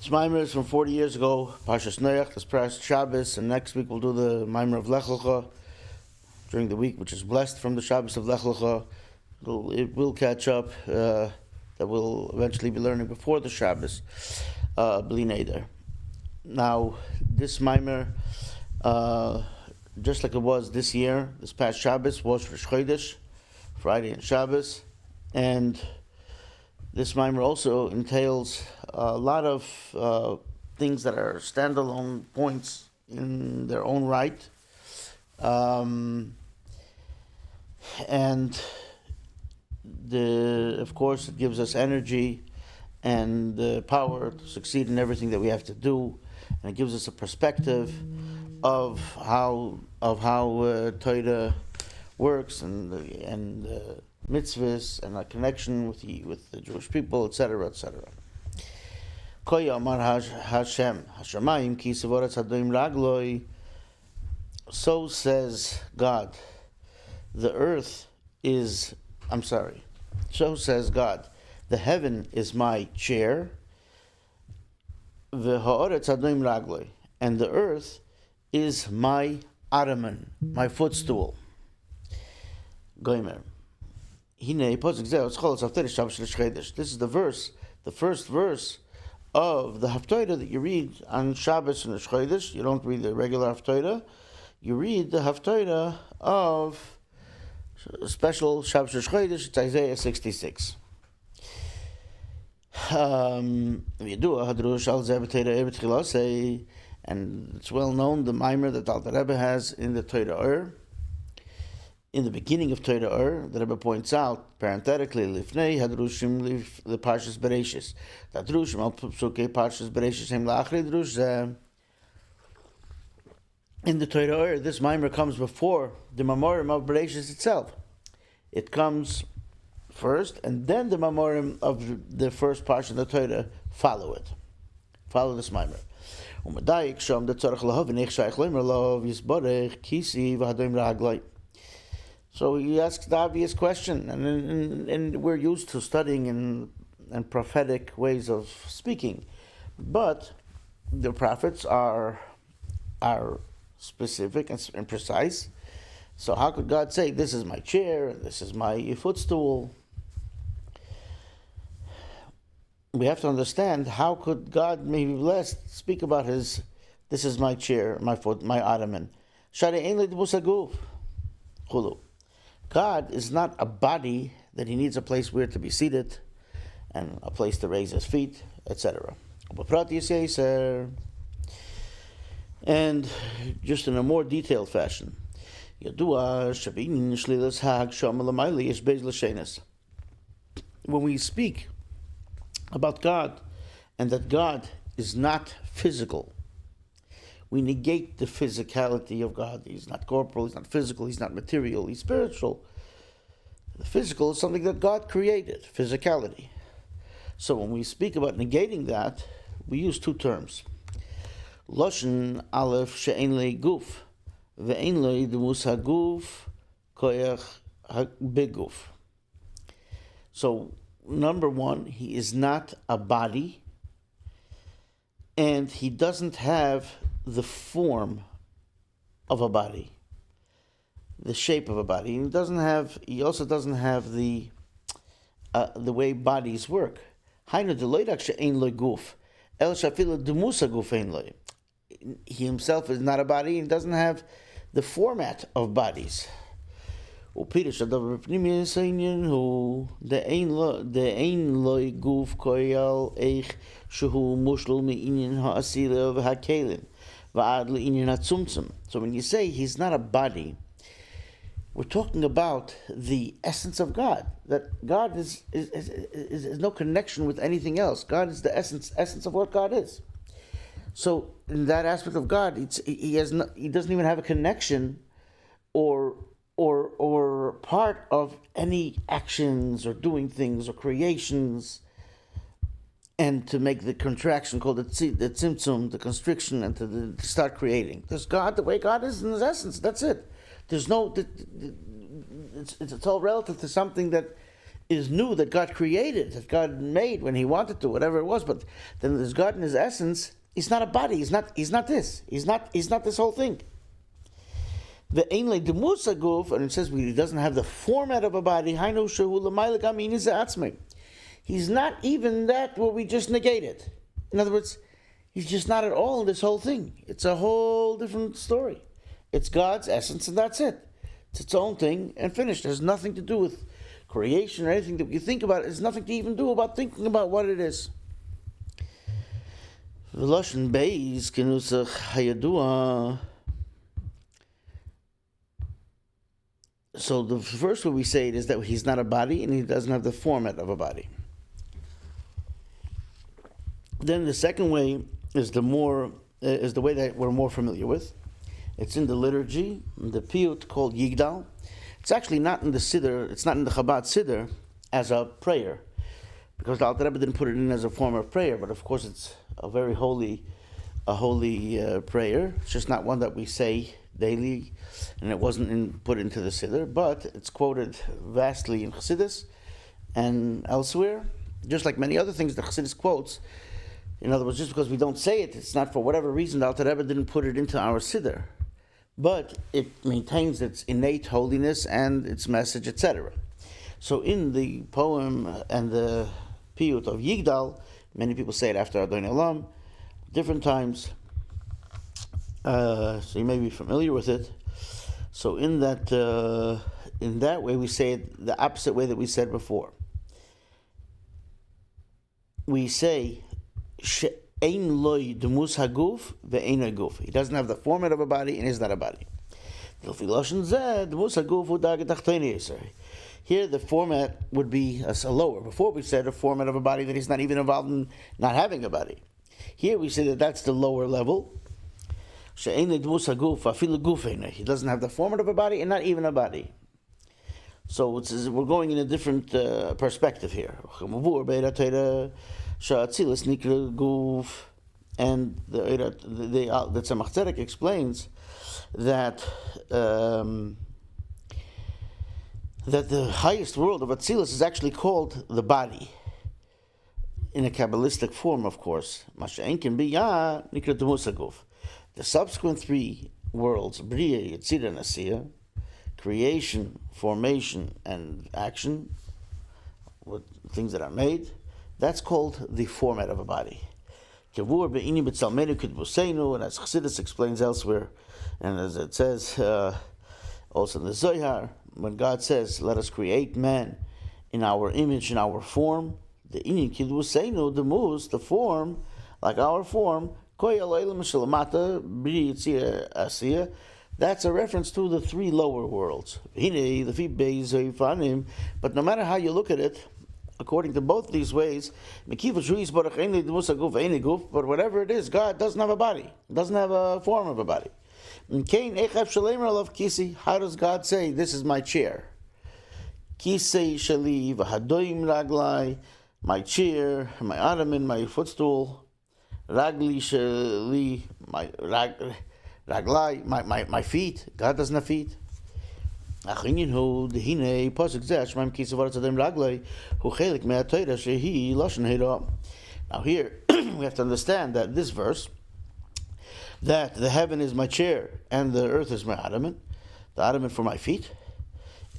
This Maamar is from 40 years ago, Parshas Noach, this past Shabbos, and next week we'll do the Maamar of Lech Lecha during the week, which is blessed from the Shabbos of Lech Lecha. It will catch up, that we'll eventually be learning before the Shabbos, Bli Neder. Now, this Maamar, just like it was this year, this past Shabbos was Rosh Chodesh, Friday and Shabbos, and this Maamar also entails a lot of things that are standalone points in their own right, and of course it gives us energy and the power to succeed in everything that we have to do, and it gives us a perspective of how Torah works and mitzvahs and our connection with the Jewish people, etc., etc. Amar Hashem, Hashamayim, Kis'ee ragloi. So says God, the earth is, so says God, the heaven is my chair, ragloi, and the earth is my ottoman, my footstool. Goimer. This is the verse, the first verse of the Haftarah that you read on Shabbos and Rosh Chodesh. You don't read the regular Haftarah. You read the Haftarah of special Shabbos Rosh Chodesh. It's Isaiah 66. And it's well known the Maamar that the Rebbe has in the Torah. In the beginning of Torah, the Rebbe points out, parenthetically, Lifnei Hadrushim the Parshas Bereshis. That Drushim al Psuke Parshas Bereshis Hem La'achri Drush. In the Torah, this Maamar comes before the Maamorim of Bereshis itself. It comes first, and then the Maamorim of the first Parsha of the Torah follow it. Follow this Maamar. U'madayik shom the tzarech lahav v'nech shaykh loimer lahav yisbarech Kis'ee v'hadoim ragloi. So he asks the obvious question, and we're used to studying and prophetic ways of speaking, but the prophets are specific and precise. So how could God say, this is my chair, this is my footstool? We have to understand, how could God, may be blessed, speak about this is my chair, my foot, my ottoman. God is not a body that he needs a place where to be seated and a place to raise his feet, etc. And just in a more detailed fashion, when we speak about God and that God is not physical, we negate the physicality of God. He's not corporal, he's not physical, he's not material, he's spiritual. The physical is something that God created, physicality. So when we speak about negating that, we use two terms. Loshen aleph she'en le guf, ve'en le demus haguf koyach beguf. So, number one, he is not a body, and he doesn't have the form of a body, the shape of a body. He also doesn't have the way bodies work. He himself is not a body and doesn't have the format of bodies. So when you say he's not a body, we're talking about the essence of God. That God is no connection with anything else. God is the essence of what God is. So in that aspect of God, he doesn't even have a connection or part of any actions or doing things or creations. And to make the contraction called the tzimtzum, the constriction, and to start creating. There's God, the way God is in his essence. That's it. There's no. It's all relative to something that is new, that God created, that God made when He wanted to, whatever it was. But then there's God in His essence. He's not a body. He's not this. He's not this whole thing. The Einle Demusa Guf, and it says he doesn't have the format of a body. He's not even that what we just negated. In other words, he's just not at all in this whole thing. It's a whole different story. It's God's essence, and that's it. It's its own thing and finished. It has nothing to do with creation or anything that you think about. It has nothing to even do about thinking about what it is. V'loshen beis kenusach hayadua. So the first way we say it is that he's not a body and he doesn't have the format of a body. Then the second way is the way that we're more familiar with. It's in the liturgy, the piyut called Yigdal. It's actually not in the Siddur, it's not in the Chabad Siddur as a prayer, because the Alter Rebbe didn't put it in as a form of prayer, but of course it's a very holy prayer. It's just not one that we say daily, and it wasn't put into the Siddur, but it's quoted vastly in Chassidus and elsewhere, just like many other things that Chassidus quotes. In other words, just because we don't say it, it's not for whatever reason the Alter Rebbe didn't put it into our Siddur, but it maintains its innate holiness and its message, etc. So in the poem and the piyut of Yigdal, many people say it after Adonai Olam, different times, so you may be familiar with it. So in that way we say it the opposite way that we said before. We say she'ein loy demus haguf ve'ein haguf. He doesn't have the format of a body and is not a body. Here the format would be a lower. Before we said a format of a body that he's not even involved in not having a body. Here we say that that's the lower level. He doesn't have the format of a body and not even a body. So we're going in a different perspective here. And the Tzemach Tzedek explains that the highest world of Atzilus is actually called the body, in a Kabbalistic form, of course. The subsequent three worlds, Bria, Yetzirah, and Asiyah, creation, formation, and action, with things that are made, that's called the format of a body. And as Chassidus explains elsewhere, and as it says also in the Zohar, when God says, let us create man in our image, in our form, the form, like our form, that's a reference to the three lower worlds. But no matter how you look at it, according to both these ways, but whatever it is, God doesn't have a body, doesn't have a form of a body. How does God say, this is my chair? Kis'ee shali v'hadoim raglai, my chair, my ottoman, my footstool. Ragli shali, raglai, my feet. God doesn't have feet. Now here, we have to understand that this verse, that the heaven is my chair and the earth is my ottoman, the ottoman for my feet,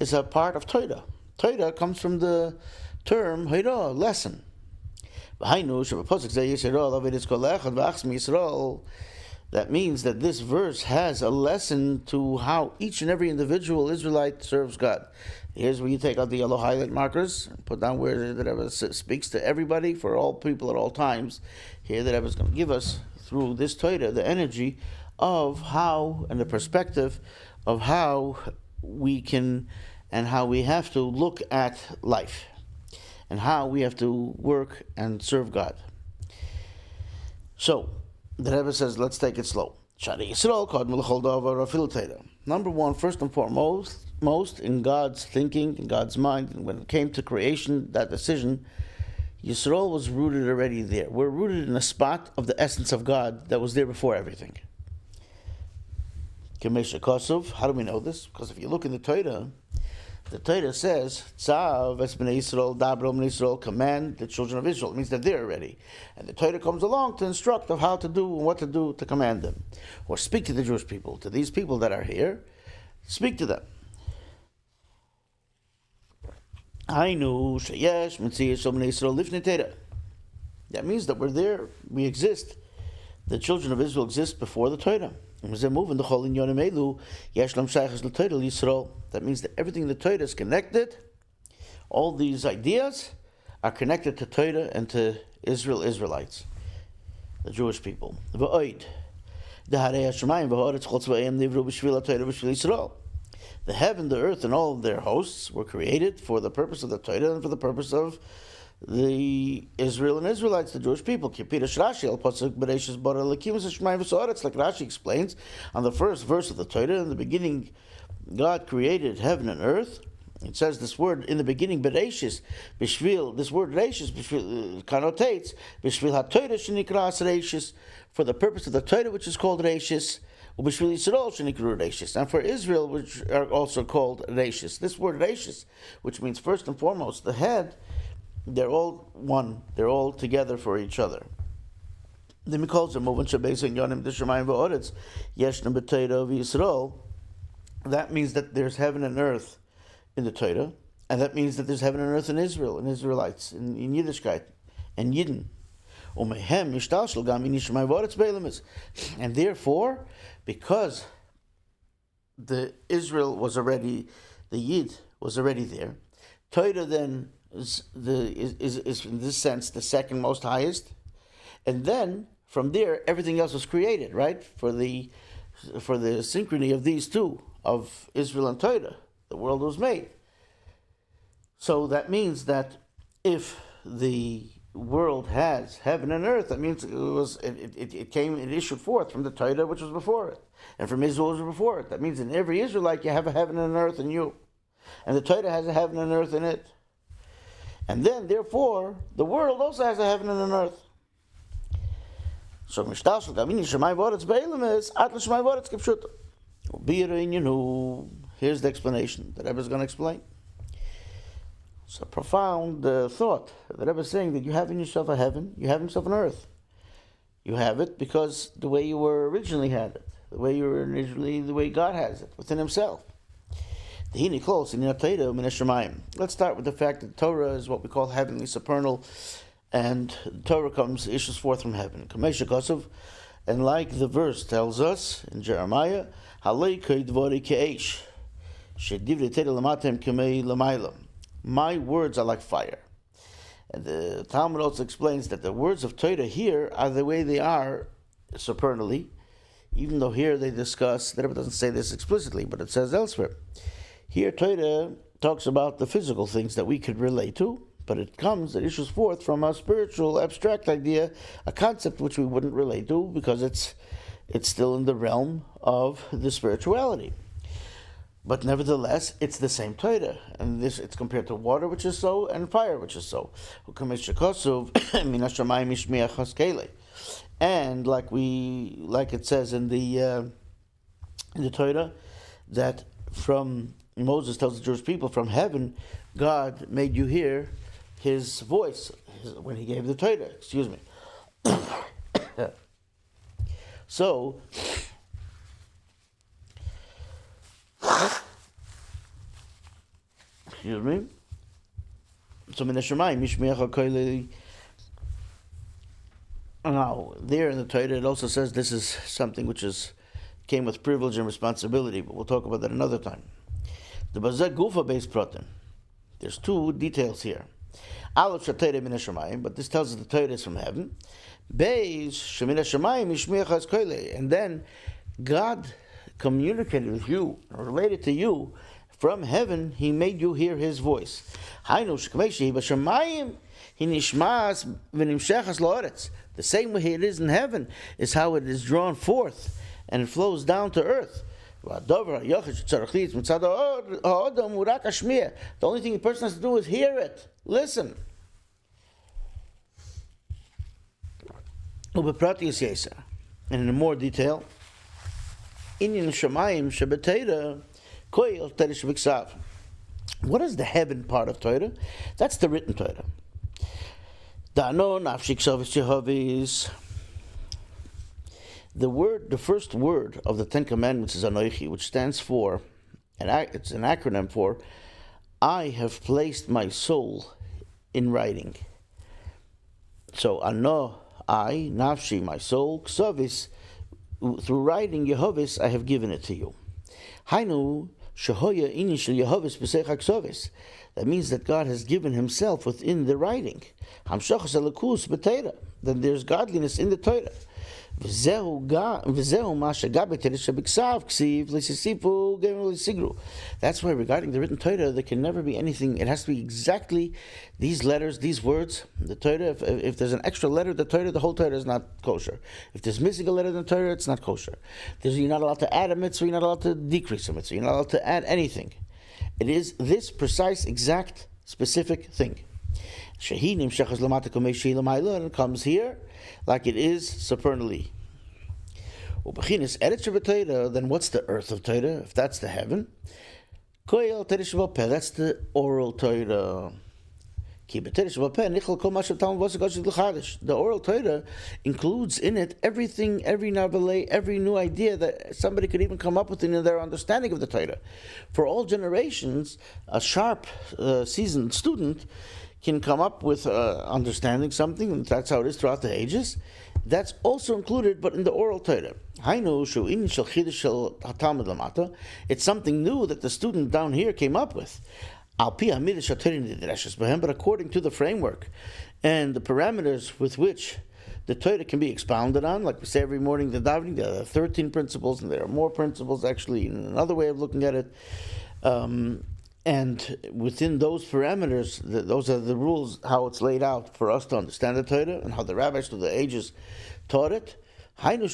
is a part of Torah. Torah comes from the term Torah, lesson. That means that this verse has a lesson to how each and every individual Israelite serves God. Here's where you take out the yellow highlight markers and put down where the Rebbe speaks to everybody, for all people at all times. Here the Rebbe is going to give us, through this Torah, the energy of how, and the perspective of how we can and how we have to look at life, and how we have to work and serve God. So, the Rebbe says, let's take it slow. Number one, first and foremost, in God's thinking, in God's mind, and when it came to creation, that decision, Yisrael was rooted already there. We're rooted in a spot of the essence of God that was there before everything. How do we know this? Because if you look in the Torah, The Torah says, Tzav es b'nei Yisrael, dabro b'nei Yisrael, command the children of Israel. It means they're there already. And the Torah comes along to instruct of how to do and what to do to command them. Or speak to the Jewish people, to these people that are here, speak to them. Hainu sheyesh mitzias shel b'nei Yisrael lifnei Torah. That means that we're there, we exist. The children of Israel exist before the Torah. That means that everything in the Torah is connected. All these ideas are connected to Torah and to Israelites, the Jewish people. The heaven, the earth, and all of their hosts were created for the purpose of the Torah and for the purpose of the Israel and Israelites, the Jewish people. Like Rashi explains on the first verse of the Torah, in the beginning God created heaven and earth. It says this word in the beginning, Bereshis, Bishvil, this word Reshis connotates Bishvil HaTorah shenikras Reshis, for the purpose of the Torah which is called Reshis, Ubishvil Yisrael shenikru Reshis, and for Israel which are also called Reshis. This word Reshis, which means first and foremost, the head, they're all one. They're all together for each other. The Mikol Zemovin Shabeis Yonim D'Shamayim V'Oretz Yeshna B'Torah V'Yisrael. That means that there's heaven and earth in the Torah, and that means that there's heaven and earth in Israel, in Israelites, in Yiddishkeit, and Yidden. Umehem Yishtalshel Gam In Yishamayim V'Oretz Beilemis. And therefore, because the Israel was already, the Yid was already there, Torah then is in this sense the second most highest, and then from there everything else was created, right? For the synchrony of these two, of Israel and Torah, the world was made. So that means that if the world has heaven and earth, that means it issued forth from the Torah which was before it, and from Israel which was before it. That means in every Israelite you have a heaven and an earth in you, and the Torah has a heaven and earth in it. And then, therefore, the world also has a heaven and an earth. So, here's the explanation that Rebbe is going to explain. It's a profound thought. The Rebbe is saying that you have in yourself a heaven, you have in yourself an earth. You have it because the way you were originally had it, the way God has it, within Himself. Let's start with the fact that Torah is what we call heavenly, supernal, and Torah issues forth from heaven. And like the verse tells us in Jeremiah, my words are like fire. And the Talmud also explains that the words of Torah here are the way they are supernally, even though here they discuss, the Rebbe doesn't say this explicitly, but it says elsewhere. Here, Torah talks about the physical things that we could relate to, but it issues forth from a spiritual, abstract idea, a concept which we wouldn't relate to because it's still in the realm of the spirituality. But nevertheless, it's the same Torah, and it's compared to water, which is so, and fire, which is so. And like it says in the Torah, that from Moses tells the Jewish people, from heaven, God made you hear His voice when He gave the Torah. Excuse me. So, excuse me. So, min Hashamayim Yishmeach HaKoilei. Now, there in the Torah, it also says this is something which came with privilege and responsibility, but we'll talk about that another time. The Bazak Gufa based protein. There's two details here. Aleph Shatayre min Hashamayim, but this tells us the Torah is from heaven. Beis Shemin Hashamayim Yishmeach HaKoilei, and then God communicated with you, related to you from heaven. He made you hear His voice. Hainu shekmeishi b'shamayim he nishmas v'nimshechas la'aretz. The same way it is in heaven is how it is drawn forth and it flows down to earth. The only thing a person has to do is hear it, listen. And in more detail, What is the heaven part of Torah? That's the written Torah. The first word of the Ten Commandments is Anoichi, which stands for, it's an acronym for, I have placed my soul in writing. So, Ano, I, Nafshi, my soul, Ksavis, through writing Yehovis, I have given it to you. Hainu, Shehoya Inishal Yehovis B'Seich HaKsavis. That means that God has given Himself within the writing. Hamshachas Elokus B'Teira. Then there's godliness in the Torah. That's why regarding the written Torah, there can never be anything. It has to be exactly these letters, these words. The Torah, if there's an extra letter in the Torah, the whole Torah is not kosher. If there's missing a letter in the Torah, it's not kosher. You're not allowed to add a mitzvah, you're not allowed to decrease a mitzvah, you're not allowed to add anything. It is this precise, exact, specific thing. It comes here like it is supernally. Then what's the earth of Torah? If that's the heaven, that's the oral Torah. The oral Torah includes in it everything, every novelay, every new idea that somebody could even come up with in their understanding of the Torah. For all generations, a sharp, seasoned student can come up with understanding something, and that's how it is throughout the ages. That's also included, but in the oral Torah. It's something new that the student down here came up with. But according to the framework and the parameters with which the Torah can be expounded on, like we say every morning, the davening, there are 13 principles, and there are more principles actually in another way of looking at it. And within those parameters, those are the rules, how it's laid out for us to understand the Torah and how the rabbis through the ages taught it. To the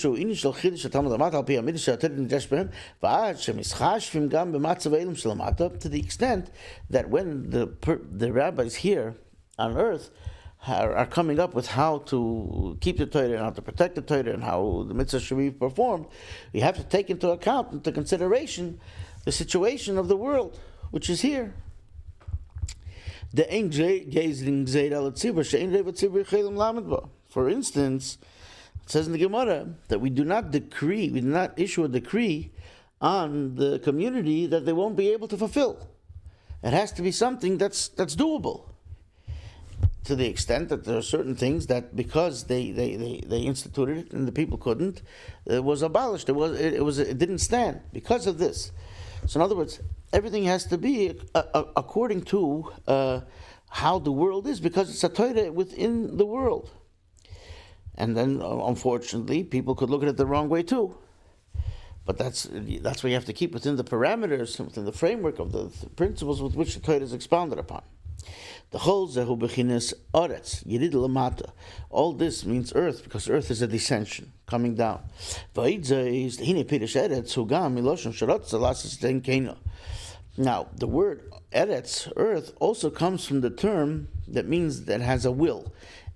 extent that when the rabbis here on earth are coming up with how to keep the Torah and how to protect the Torah and how the mitzvah should be performed, we have to take into account, into consideration, the situation of the world, which is here. For instance, it says in the Gemara that we do not issue a decree on the community that they won't be able to fulfill. It has to be something that's doable. To the extent that there are certain things that because they instituted it and the people couldn't, it was abolished. It didn't stand because of this. So in other words, everything has to be according to how the world is, because it's a Torah within the world. And then, unfortunately, people could look at it the wrong way too. But that's why you have to keep within the parameters, within the framework of the principles with which the Torah is expounded upon. The whole zehu bechinas aretz yirid lamata. All this means earth, because earth is a descension, coming down. Now, the word eretz, earth, also comes from the term that means that has a will.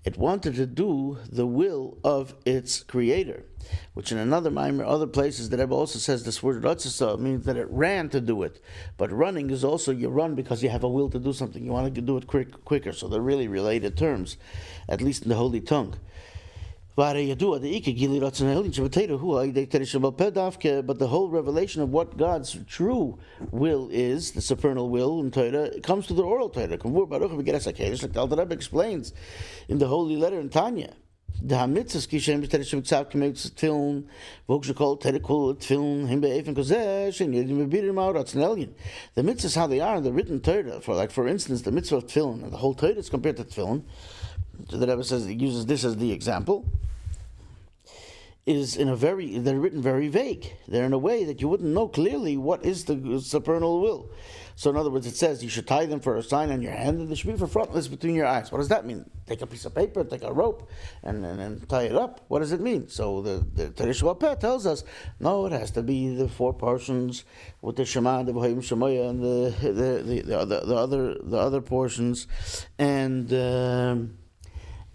It wanted to do the will of its creator, which in another Maamar, other places, the Rebbe also says this word ratzasa means that it ran to do it. But running is also, you run because you have a will to do something. You want to do it quicker. So they're really related terms, at least in the Holy Tongue. But the whole revelation of what God's true will is, the supernal will in Torah, it comes to the oral Torah. Like the Rebbe explains in the holy letter in Tanya. The mitzvahs, how they are in the written Torah, for instance, the mitzvah of tefillin, and the whole Torah is compared to tefillin. So the Rebbe says, he uses this as the example, they're written very vague. They're in a way that you wouldn't know clearly what is the supernal will. So in other words, it says you should tie them for a sign on your hand, and they should be for frontlets between your eyes. What does that mean? Take a piece of paper, take a rope, and tie it up. What does it mean? So the Teresh Peh tells us, no, it has to be the four portions with the Shema, the V'hayim Shemoya, and the other portions, and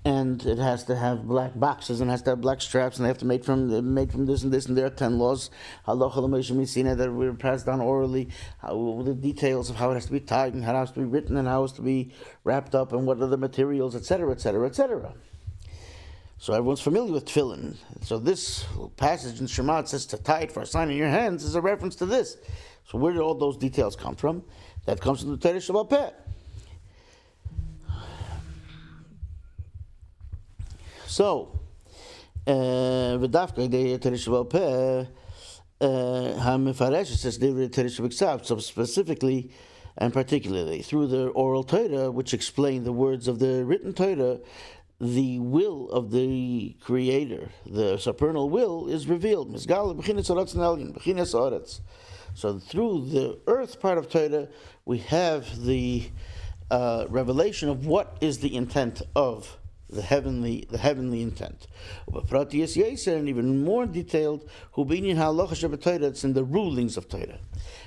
and it has to have black boxes and has to have black straps, and they have to made from this and this, and there are 10 laws halacha l'moshe misina that were passed down orally, the details of how it has to be tied and how it has to be written and how it has to be wrapped up and what are the materials, etc., etc., etc. So everyone's familiar with tefillin. So this passage in Shema says to tie it for a sign in your hands is a reference to this. So where did all those details come from? That comes from the Torah Sheba'al Peh. So, v'dafka the Torah Sheba'al Peh ha'mefaresh says the Torah Sheba'al. So specifically and particularly through the oral Torah, which explain the words of the written Torah, the will of the Creator, the supernal will, is revealed. So through the earth part of Torah, we have the revelation of what is the intent of the heavenly intent. And even more detailed, it's in the rulings of Torah.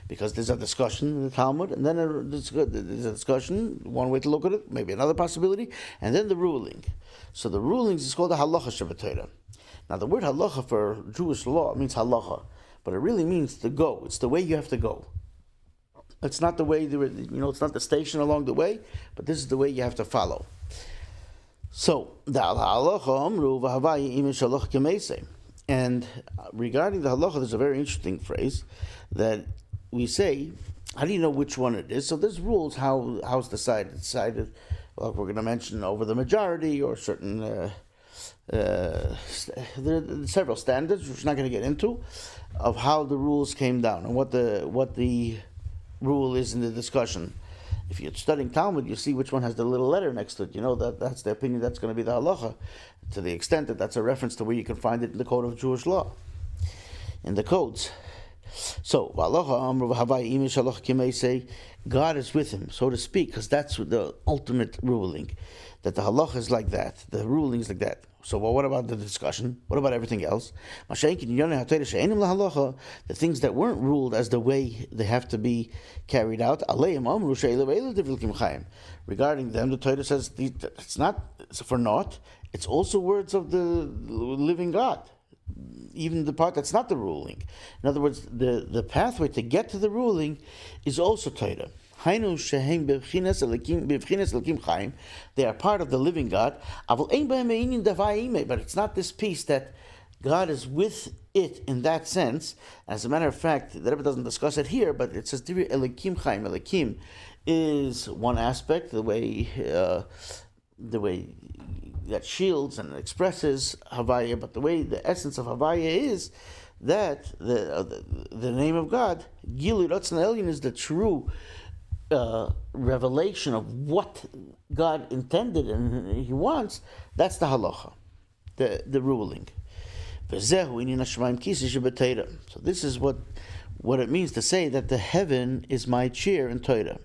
Because there's a discussion in the Talmud, and then there's a discussion, one way to look at it, maybe another possibility, and then the ruling. So the rulings is called the halacha sheb'Torah. Now the word halacha for Jewish law means halacha, but it really means to go. It's the way you have to go. It's not the way, it's not the station along the way, but this is the way you have to follow. So, the halacha amru v'havai imish halacha k'meisei. And regarding the halacha, there's a very interesting phrase that we say, how do you know which one it is? So there's rules how it's decided. It's decided, well, we're going to mention over the majority or certain, there are several standards, which we're not going to get into, of how the rules came down and what the rule is in the discussion. If you're studying Talmud, you see which one has the little letter next to it. You know that's the opinion that's going to be the halacha, to the extent that that's a reference to where you can find it in the code of Jewish law, in the codes. So, God is with him, so to speak, because that's the ultimate ruling, that the halacha is like that, the ruling is like that. So, what about the discussion? What about everything else? The things that weren't ruled as the way they have to be carried out. Regarding them, the Torah says it's for naught. It's also words of the living God. Even the part that's not the ruling. In other words, the pathway to get to the ruling is also Torah. They are part of the living God, but it's not this piece that God is with it in that sense. As a matter of fact, the Rebbe doesn't discuss it here, but it says Elikim Chaim. Elikim is one aspect, the way that shields and expresses Havaya, but the essence of Havaya is that the name of God, Gilu Ratzon Elyon, is the true revelation of what God intended and He wants. That's the halacha, the ruling. So this is what it means to say that the heaven is my chair in Torah.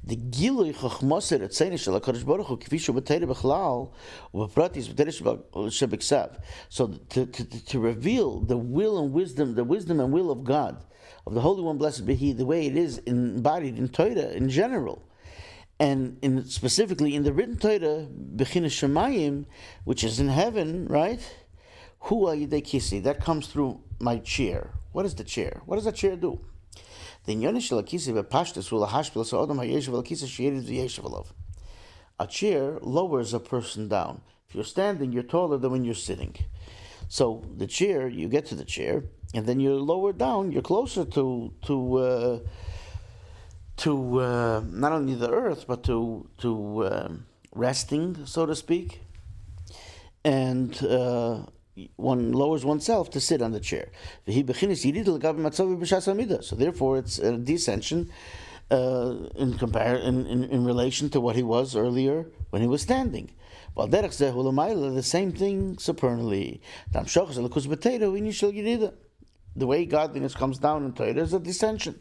The Gilui Chachmaser Etzeni Shel HaKadosh Baruch Hu K'fi Shu B'Torah B'Chlal U'B'Pratis B'Torah Sheb'Ksav. So to reveal the will and wisdom, and will of God, of the Holy One, blessed be He, the way it is embodied in Torah in general, and specifically in the written Torah, B'Chinas Hashamayim, which is in heaven, right? Hu Al Yidei Kis'ee, that comes through my chair. What is the chair? What does that chair do? A chair lowers a person down. If you're standing, you're taller than when you're sitting. So the chair, you get to the chair, and then you're lowered down. You're closer to not only the earth, but to resting, so to speak. And one lowers oneself to sit on the chair. So therefore, it's a descension in relation to what he was earlier when he was standing. The same thing supernally. The way godliness comes down in Torah is a descension.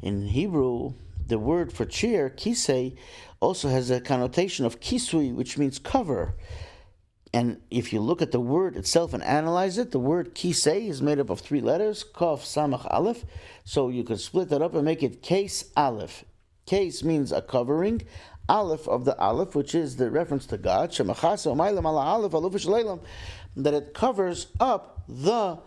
In Hebrew, the word for chair, Kis'ee, also has a connotation of kisui, which means cover. And if you look at the word itself and analyze it, the word Kis'ee is made up of 3 letters, Kaf, Samach, Aleph. So you could split that up and make it Kes Aleph. Case means a covering. Aleph of the Aleph, which is the reference to God. Shemachasa umaylam ala Aleph alufish leilam, that it covers up the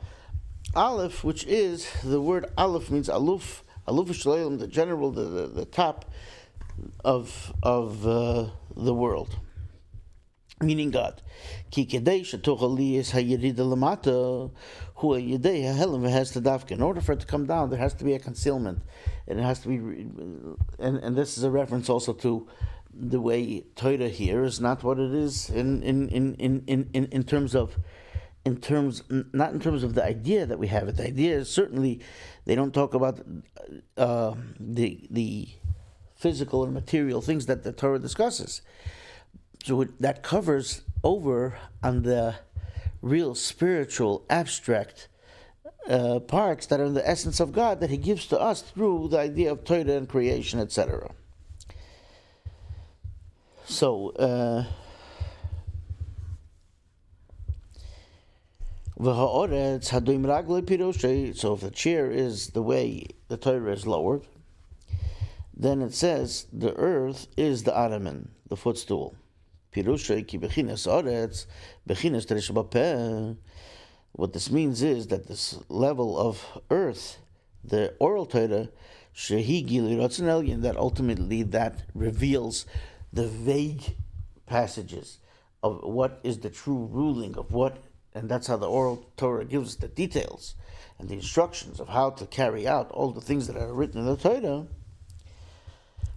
Aleph, which is the word Aleph means aluf, alufish leilam, the general, the top of the world, meaning God. Ki kedei shetoch aliyas hayirida lamata hu yedei hahelim v'hes tadavka. In order for it to come down, there has to be a concealment, and it has to be, and this is a reference also to the way Torah here is not what it is in terms of. Not in terms of the idea that we have it. The idea is certainly they don't talk about the physical and material things that the Torah discusses. So that covers over on the real spiritual, abstract parts that are in the essence of God that He gives to us through the idea of Torah and creation, etc. So, so if the chair is the way the Torah is lowered, then it says the earth is the Araman, the footstool. What this means is that this level of earth, the oral Torah, that ultimately that reveals the vague passages of what is the true ruling of what. And that's how the oral Torah gives the details and the instructions of how to carry out all the things that are written in the Torah.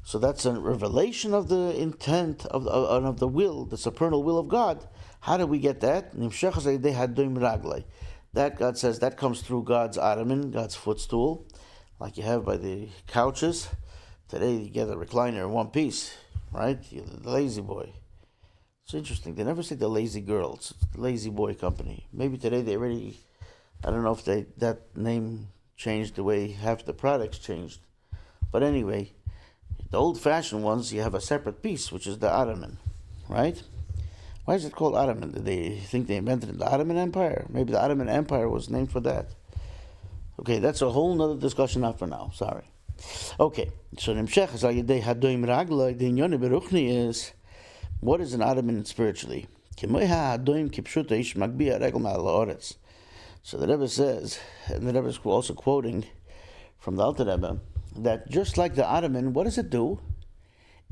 So that's a revelation of the intent of the will, the supernal will of God. How do we get that? That God says that comes through God's Araman, God's footstool, like you have by the couches. Today you get a recliner in one piece, right? You're the lazy boy. It's interesting. They never say the lazy girl. It's the lazy boy company. Maybe today they already, I don't know if that name changed the way half the products changed. But anyway, the old-fashioned ones, you have a separate piece, which is the Ottoman, right? Why is it called Ottoman? Did they think they invented it in the Ottoman Empire? Maybe the Ottoman Empire was named for that. Okay, that's a whole nother discussion, not for now. Sorry. Okay, so Nimshech is... What is an Ottoman spiritually? So the Rebbe says, and the Rebbe is also quoting from the Alter Rebbe, that just like the Ottoman, what does it do?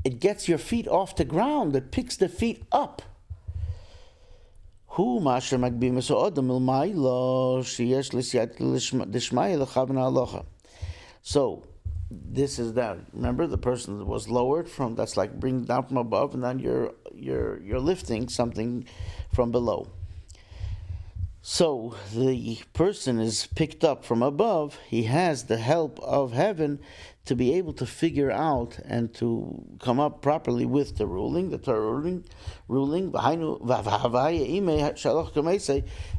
It gets your feet off the ground. It picks the feet up. So, this is that. Remember, the person that was lowered from, that's like bringing down from above, and then you're lifting something from below. So the person is picked up from above. He has the help of heaven to be able to figure out and to come up properly with the ruling, the Torah ruling.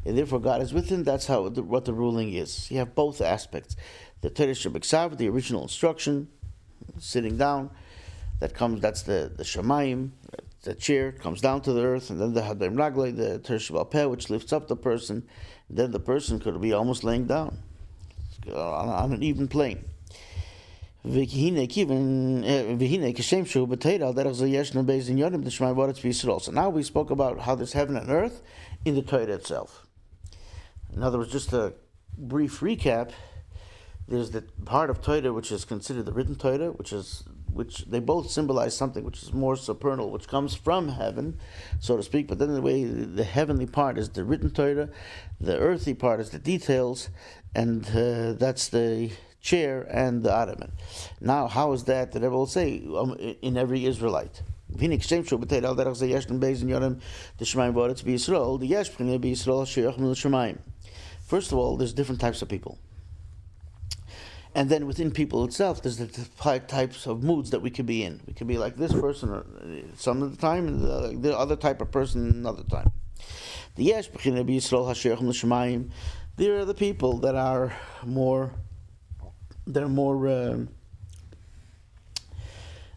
And therefore God is with him. That's what the ruling is. You have both aspects. The Torah Shabbat, the original instruction, sitting down, that's the Hashamayim, the chair comes down to the earth, and then the Hadayim Raglai, the Torah Shabbat, which lifts up the person. Then the person could be almost laying down on an even plane. So now we spoke about how there's heaven and earth in the Torah itself. In other words, just a brief recap. There's the part of Torah which is considered the written Torah, which they both symbolize something which is more supernal, which comes from heaven, so to speak. But then the way the heavenly part is the written Torah, the earthly part is the details, and that's the chair and the Ottoman. Now, how is that? The Rebbe will say in every Israelite. First of all, there's different types of people. And then within people itself, there's the types of moods that we could be in. We could be like this person some of the time, and the other type of person another time. There are the people that are more,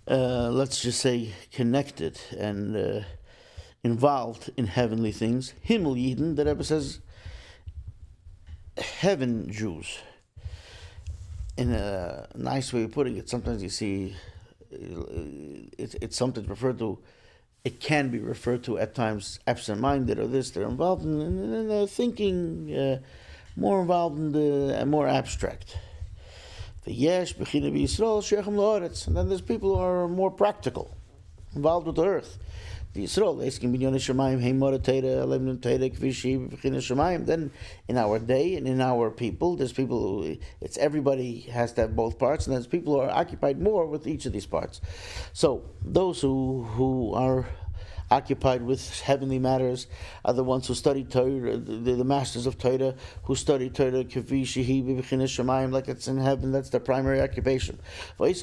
let's just say, connected and involved in heavenly things. Himmel Yidden, the Rebbe says, heaven Jews. In a nice way of putting it, sometimes you see it's something referred to. It can be referred to at times absent-minded or this. They're involved in thinking, more involved in the more abstract. And then there's people who are more practical, involved with the earth. Then in our day and in our people, there's people who, it's everybody has to have both parts, and there's people who are occupied more with each of these parts. So those who are occupied with heavenly matters are the ones who study Torah, the masters of Torah, who study Torah like it's in heaven. That's their primary occupation. Then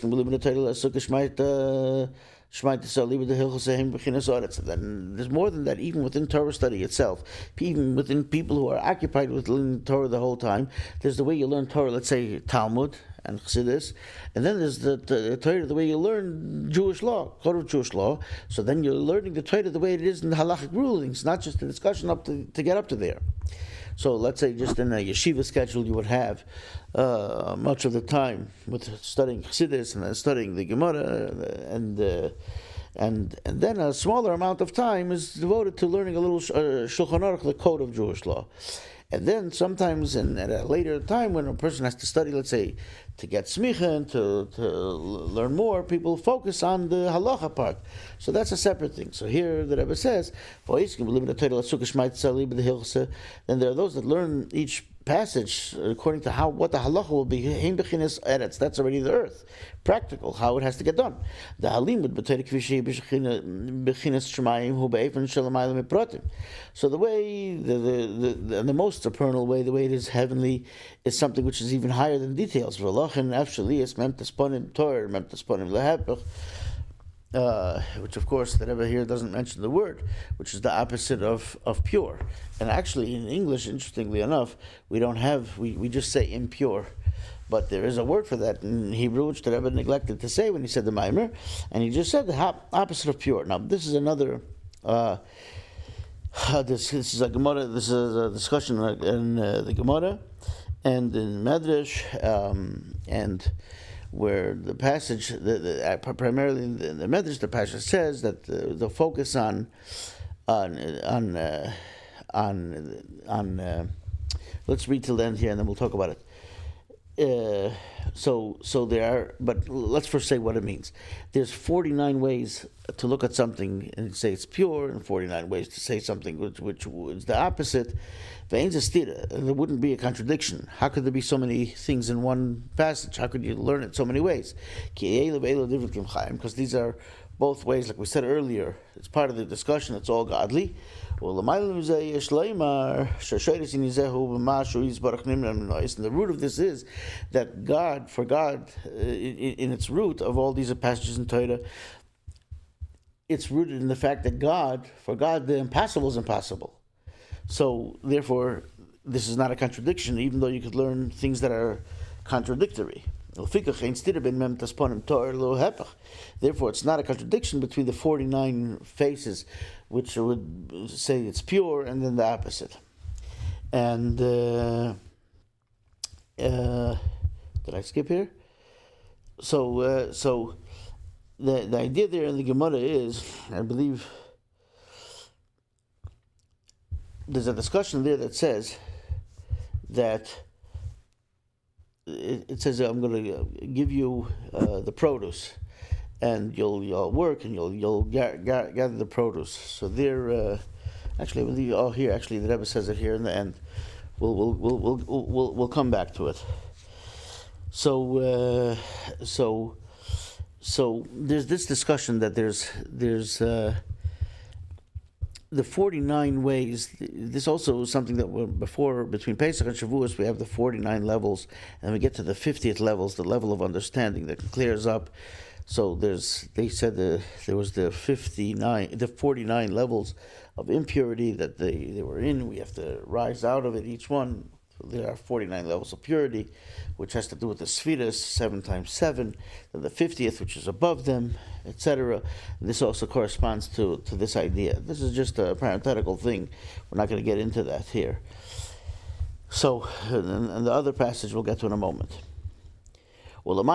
there's more than that, even within Torah study itself. Even within people who are occupied with learning Torah the whole time, there's the way you learn Torah, let's say Talmud and Chassidus, and then there's the Torah, the way you learn Jewish law, code of Jewish law. So then you're learning the Torah the way it is in the halachic rulings, not just the discussion up to get up to there. So let's say just in a yeshiva schedule you would have much of the time with studying Chassidus and then studying the Gemara and then a smaller amount of time is devoted to learning a little Shulchan Aruch, the code of Jewish law. And then sometimes at a later time when a person has to study, let's say, to get smicha and to learn more, people focus on the halacha part. So that's a separate thing. So here the Rebbe says, then there are those that learn each passage according to what the halacha will be. That's already the earth, practical, how it has to get done. The so the way the most supernal way, the way it is heavenly, is something which is even higher than details. Which of course the Rebbe here doesn't mention the word, which is the opposite of pure. And actually in English, interestingly enough, we just say impure. But there is a word for that in Hebrew, which the Rebbe neglected to say when he said the Maamar, and he just said the opposite of pure. Now this is another this is a Gemara. This is a discussion in the Gemara and in Medrash, and where the passage, primarily in the Medrash, the passage says that the focus on let's read till the end here, and then we'll talk about it. So there are, but let's first say what it means. There's 49 ways to look at something and say it's pure, and 49 ways to say something which is the opposite. There wouldn't be a contradiction. How could there be so many things in one passage? How could you learn it so many ways? Because these are both ways, like we said earlier, it's part of the discussion, it's all godly. And the root of this is that God, in its root of all these passages in Torah, it's rooted in the fact that for God, the impossible is impossible. So, therefore, this is not a contradiction, even though you could learn things that are contradictory. Therefore, it's not a contradiction between the 49 faces, which would say it's pure, and then the opposite. And did I skip here? So the idea there in the Gemara is, I believe, there's a discussion there that says that it says I'm going to give you the produce, and you'll work and you'll gather the produce. So there, actually, I believe. Oh, here actually the Rebbe says it here in the end. We'll come back to it. So there's this discussion that there's the 49 ways. This also is something that before, between Pesach and Shavuos, we have the 49 levels, and we get to the 50th levels, the level of understanding that clears up. So they said there was the 49 levels of impurity that they were in. We have to rise out of it, each one. There are 49 levels of purity, which has to do with the Sfiras, 7 times 7, then the 50th, which is above them, etc. This also corresponds to this idea. This is just a parenthetical thing. We're not going to get into that here. So, and the other passage we'll get to in a moment. More than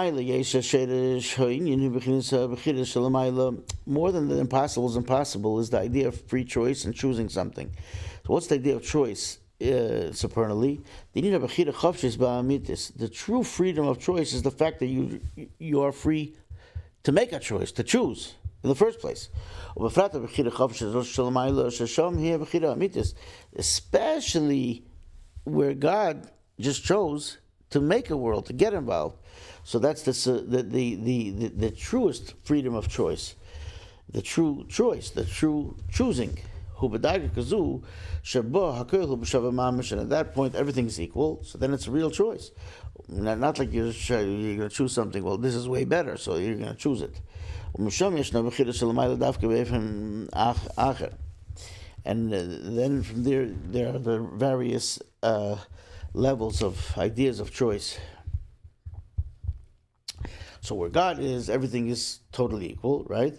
the impossible is impossible is the idea of free choice and choosing something. So what's the idea of choice supernally? The true freedom of choice is the fact that you are free to make a choice, to choose in the first place. Especially where God just chose to make a world, to get involved. So that's the truest freedom of choice, the true choice, the true choosing. And at that point, everything is equal. So then it's a real choice. Not like you're going to choose something. Well, this is way better, so you're going to choose it. And then from there are the various levels of ideas of choice. So where God is, everything is totally equal, right?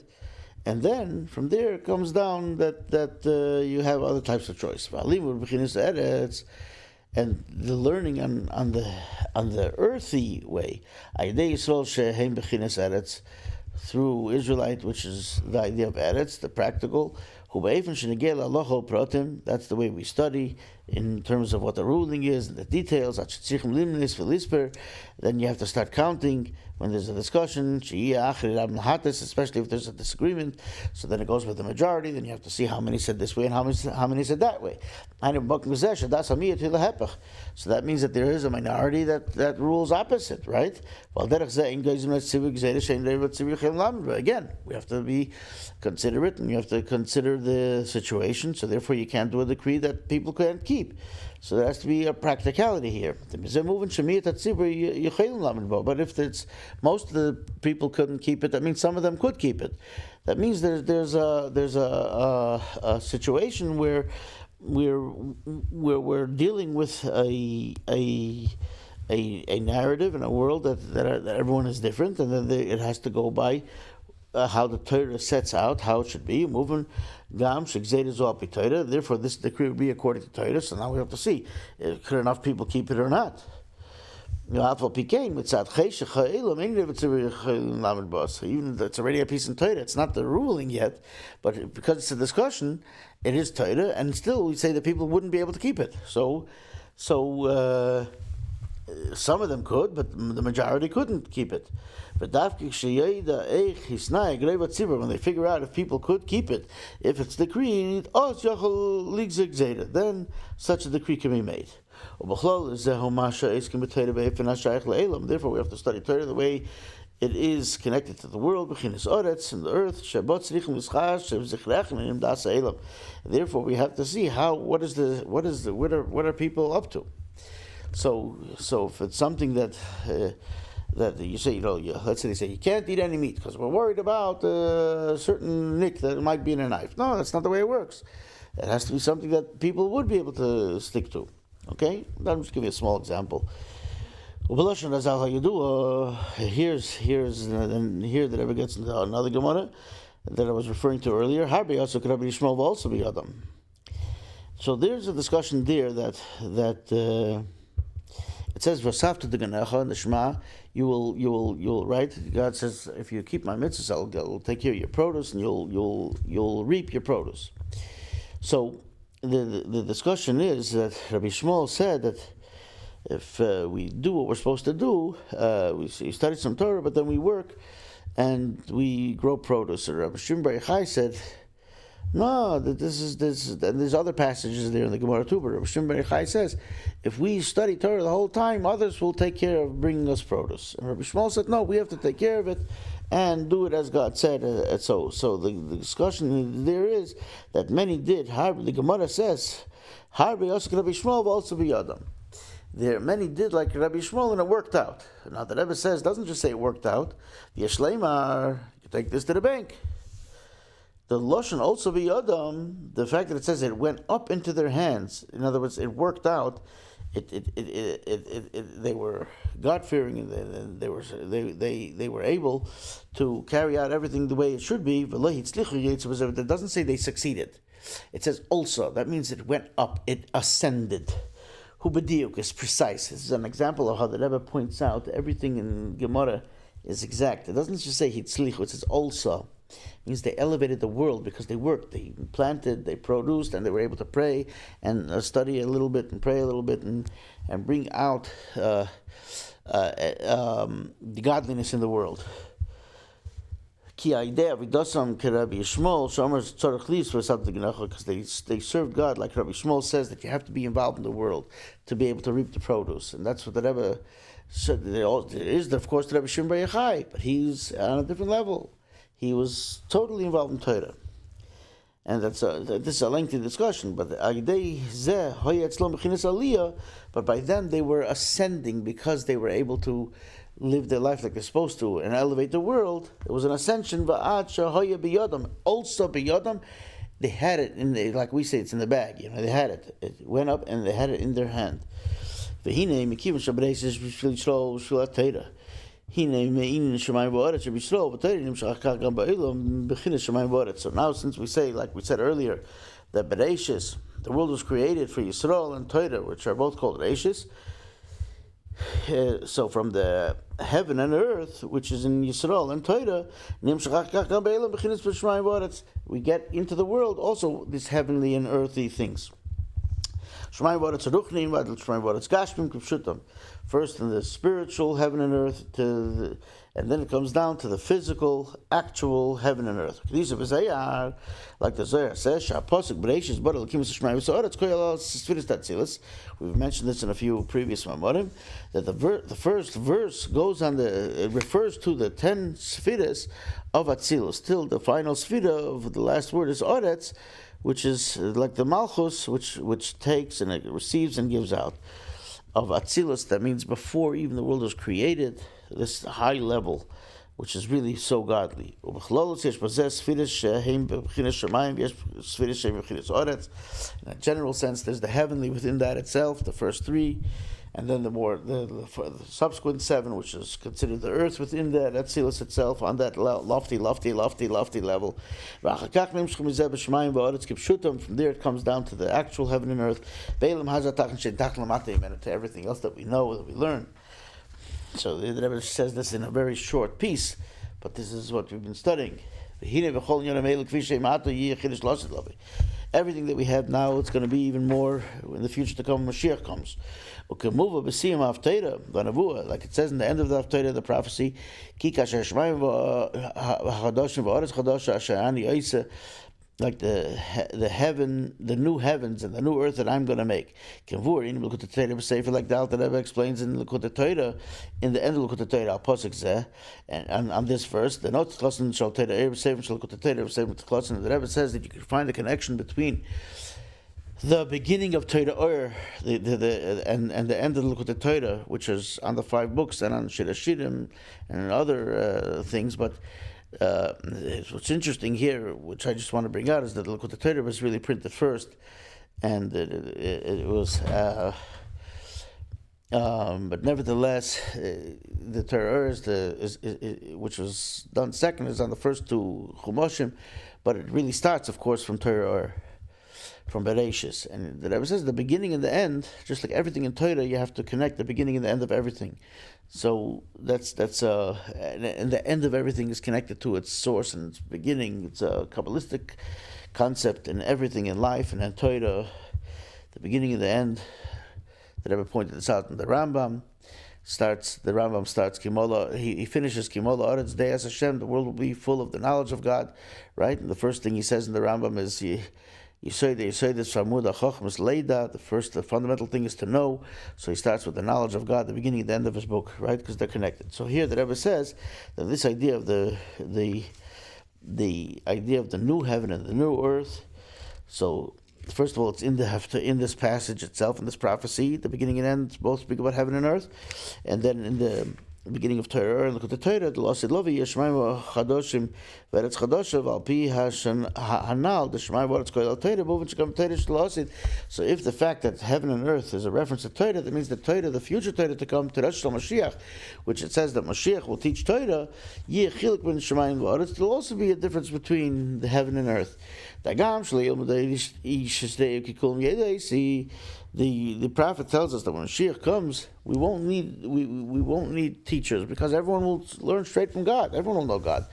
And then from there it comes down that you have other types of choice. And the learning on the earthy way, through Israelite, which is the idea of Eretz, the practical. That's the way we study in terms of what the ruling is and the details. Then you have to start counting when there's a discussion, especially if there's a disagreement. So then it goes with the majority. Then you have to see how many said this way and how many said that way. So that means that there is a minority that rules opposite, right? Again, we have to be considerate and you have to consider the situation. So therefore you can't do a decree that people can't keep. So there has to be a practicality here. But if it's most of the people couldn't keep it, that means some of them could keep it. That means there's a situation where we're dealing with a narrative in a world that everyone is different, and then it has to go by how the Torah sets out how it should be. Moving Gam Torah. Therefore, this decree would be according to Torah. So now we have to see could enough people keep it or not. Even it's already a piece in Torah. It's not the ruling yet, but because it's a discussion, it is Torah, and still we say that people wouldn't be able to keep it. So some of them could, but the majority couldn't keep it. But when they figure out if people could keep it, if it's decreed, then such a decree can be made. Therefore, we have to study Torah the way it is connected to the world, in the earth. Therefore, we have to see what are people up to. So if it's something that you say, let's say they say you can't eat any meat because we're worried about a certain nick that might be in a knife. No, that's not the way it works. It has to be something that people would be able to stick to. Okay, I'll just give you a small example. Here's the Rebbe gets into another Gemara that I was referring to earlier. So there's a discussion there that it says Vasafta deganecha in the Shema. You will right. God says if you keep my mitzvahs, I'll take care of your produce and you'll reap your produce. So the discussion is that Rabbi Shmuel said that if we do what we're supposed to do, we study some Torah, but then we work and we grow produce. And Rabbi Shimon Bar Yochai said, no, that this is there's other passages there in the Gemara too, but Rabbi Shimon Bar Yochai says, if we study Torah the whole time, others will take care of bringing us produce. And Rabbi Shmuel said, no, we have to take care of it and do it as God said. So the discussion there is that many did. The Gemara says, Rabbi Shmuel also be Adam. There many did like Rabbi Shmuel and it worked out. Now the Rebbe says, doesn't just say it worked out. The Yeshleimar, you take this to the bank. The Lashon also be Adam, the fact that it says it went up into their hands, in other words, it worked out. They were God-fearing, and they were able to carry out everything the way it should be. It doesn't say they succeeded. It says also. That means it went up. It ascended. Hu b'diuk is precise. This is an example of how the Rebbe points out everything in Gemara is exact. It doesn't just say hitzlichu, it says also. It means they elevated the world because they worked, they planted, they produced, and they were able to pray and study a little bit and pray a little bit and bring out the godliness in the world. Because they served God, like Rabbi Shmuel says, that you have to be involved in the world to be able to reap the produce. And that's what the Rebbe said. There is, of course, the Rebbe Shimon Bar Yochai, but he's on a different level. He was totally involved in Torah. And this is a lengthy discussion, but by then they were ascending because they were able to live their life like they're supposed to and elevate the world. It was an ascension. Also biyodam, they had it in the, like we say, it's in the bag. They had it. It went up and they had it in their hand. So now, since we say, like we said earlier, that Bereshis, the world was created for Yisrael and Torah, which are both called Bereshis. So from the heaven and earth, which is in Yisrael and Torah, we get into the world also these heavenly and earthly things. First in the spiritual heaven and earth, and then it comes down to the physical, actual heaven and earth. Like the Zohar says, we've mentioned this in a few previous Maamarim, that the first verse it refers to the 10 Sfiras of Atzilus. Till the final Sfira of the last word is Oretz, which is like the Malchus, which takes and it receives and gives out. Of Atzilus, that means before even the world was created, this high level, which is really so godly. In a general sense, there's the heavenly within that itself, the first 3, and then the subsequent 7, which is considered the earth within that Atzilus itself, on that lofty level. From there it comes down to the actual heaven and earth, and to everything else that we know, that we learn. So the Rebbe says this in a very short piece, but this is what we've been studying. Everything that we have now, it's going to be even more in the future to come when Mashiach comes. Like it says in the end of the Haftarah, the prophecy, like the heaven, the new heavens and the new earth that I'm going to make. Like the Alter Rebbe explains in Likutei Torah, in the end of Likutei Torah, Pasuk and on this verse, the Rebbe says that you can find a connection between the beginning of Torah and the end of Likutei Torah, which is on the 5 books and on Shirashirim and other things, but what's interesting here, which I just want to bring out, is that the Likutei Torah was really printed first, and it was, but nevertheless, the Torah which was done second, is on the first 2 Chumoshim, but it really starts, of course, from Torah, from Bereshis. And the Rebbe says the beginning and the end, just like everything in Torah, you have to connect the beginning and the end of everything. So and the end of everything is connected to its source and its beginning. It's a Kabbalistic concept in everything in life, and in Torah, the beginning and the end. The Rebbe pointed this out in the Rambam. The Rambam starts Kimola. He finishes Kimola Aretz De'as Hashem. The world will be full of the knowledge of God, right? And the first thing he says in the Rambam is the fundamental thing is to know. So he starts with the knowledge of God, the beginning and the end of his book, right? Because they're connected. So here the Rebbe says that this idea of the idea of the new heaven and the new earth. So first of all, it's in this passage itself, in this prophecy, the beginning and end both speak about heaven and earth, and then in the beginning of Torah, and look at the Torah, the Losid Lovi, Yeshmaim Chadoshim, Veretz Chadoshav, Alpi Hanal, the Shemaim Veretz Koil Torah, moving to come Torah Losid. So if the fact that heaven and earth is a reference to Torah, that means that Torah, the future Torah to come, Torah Shel Mashiach, which it says that Mashiach will teach Torah, Yechilik Ben Shemaim Veretz, there will also be a difference between the heaven and earth. Dagam Shleil Medei Ish Yisdei Kikulm Yedei, The prophet tells us that when Mashiach comes, we won't need teachers, because everyone will learn straight from God. Everyone will know God.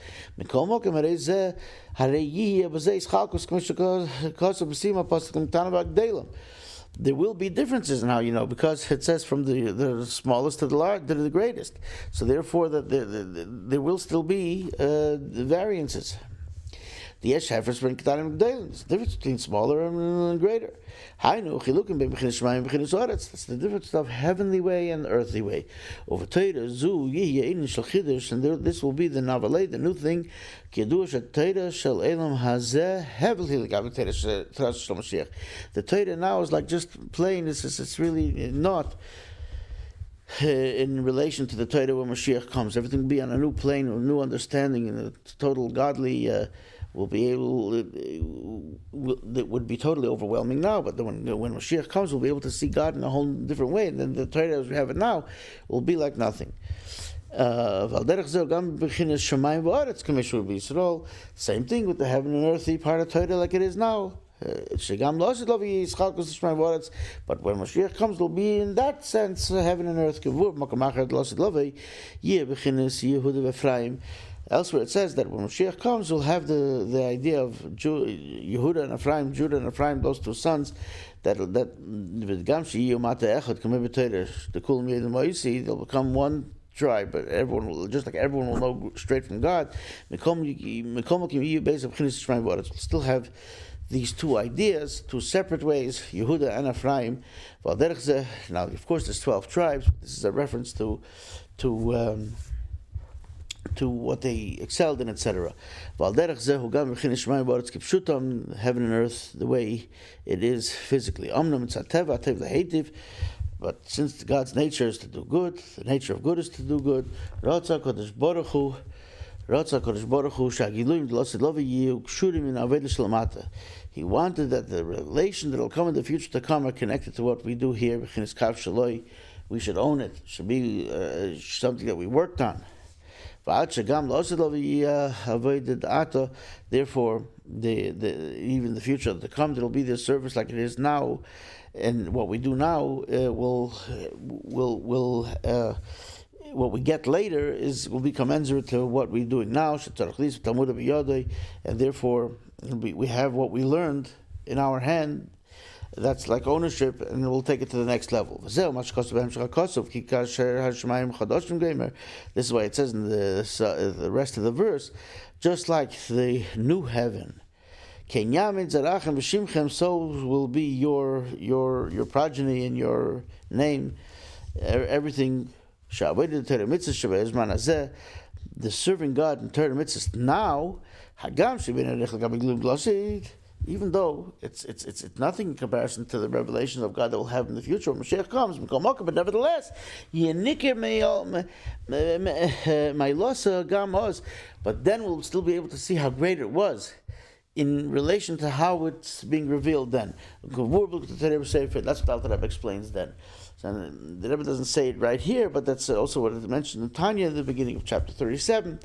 There will be differences in how you know, because it says from the smallest to the greatest. So therefore, there will still be variances. The difference between smaller and greater. That's the difference of heavenly way and earthly way. Over Torah, and this will be the navalei, the new thing. The Torah now is like just plain. It's really not in relation to the Torah when Mashiach comes. Everything will be on a new plane, a new understanding, and a total godly. Will be able. That would be totally overwhelming now, but when Mashiach comes, we'll be able to see God in a whole different way, and then the Torah as we have it now will be like nothing. Same thing with the heaven and earthly part of Torah, like it is now. But when Mashiach comes, it'll be in that sense heaven and earth. Elsewhere it says that when Mashiach comes, we'll have the idea of Yehuda and Ephraim, those two sons, they'll become one tribe, but everyone will know straight from God. We'll still have these two ideas, two separate ways, Yehuda and Ephraim. Now, of course, there's 12 tribes. This is a reference to what they excelled in, etc. Heaven and earth, the way it is physically. But since God's nature is to do good, the nature of good is to do good. He wanted that the relation that will come in the future to come are connected to what we do here. We should own it. It should be something that we worked on. Therefore, even the future to come, there will be this service like it is now, and what we do now what we get later will be commensurate to what we're doing now, and therefore we have what we learned in our hand. That's like ownership, and we'll take it to the next level. This is why it says in the rest of the verse, just like the new heaven, so will be your progeny and your name, everything. The serving God in Torah mitzvahs now, even though it's nothing in comparison to the revelation of God that we'll have in the future when Mashiach comes, but nevertheless, but then we'll still be able to see how great it was in relation to how it's being revealed then. That's what Alter Rebbe explains then. So the Rebbe doesn't say it right here, but that's also what it mentioned in Tanya in the beginning of chapter 37.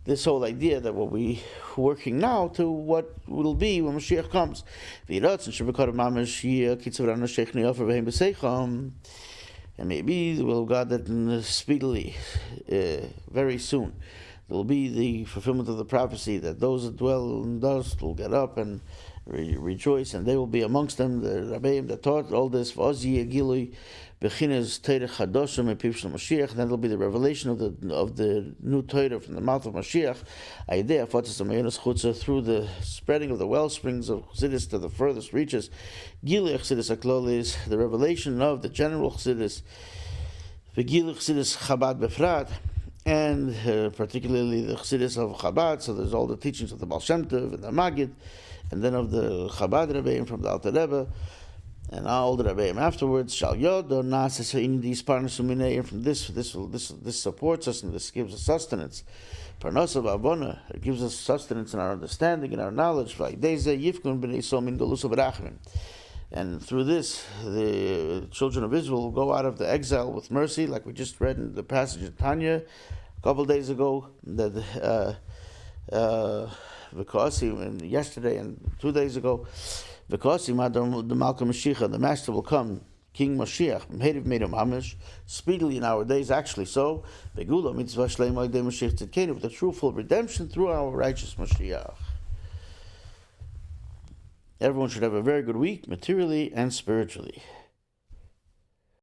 This whole idea that what we're working now to what will be when Mashiach comes. And maybe the will of God that speedily, very soon, there will be the fulfillment of the prophecy that those that dwell in dust will get up and rejoice, and they will be amongst them, the Rabbeim that taught all this. Then there will be the revelation of the new Torah from the mouth of Mashiach, through the spreading of the well springs of Chassidus to the furthest reaches. The revelation of the general Chassidus, Chabad Befrat, and particularly the Chassidus of Chabad. So there's all the teachings of the Baal Shem Tov and the Maggid, and then of the Chabad Rebbeim from the Alter Rebbe, and all the Rebbeim afterwards. Shal Yod or Nasis in these partners and from this supports us, and this gives us sustenance. Parnasa Avona, it gives us sustenance in our understanding and our knowledge. Like Yifkun b'nei Somin Galusa B'rachmin. And through this, the children of Israel will go out of the exile with mercy, like we just read in the passage of Tanya a couple of days ago, that Kis'ee, and yesterday and 2 days ago. Because the Malka Mashiach, the Master will come, King Mashiach, speedily in our days, actually so, with the true full redemption through our righteous Mashiach. Everyone should have a very good week, materially and spiritually.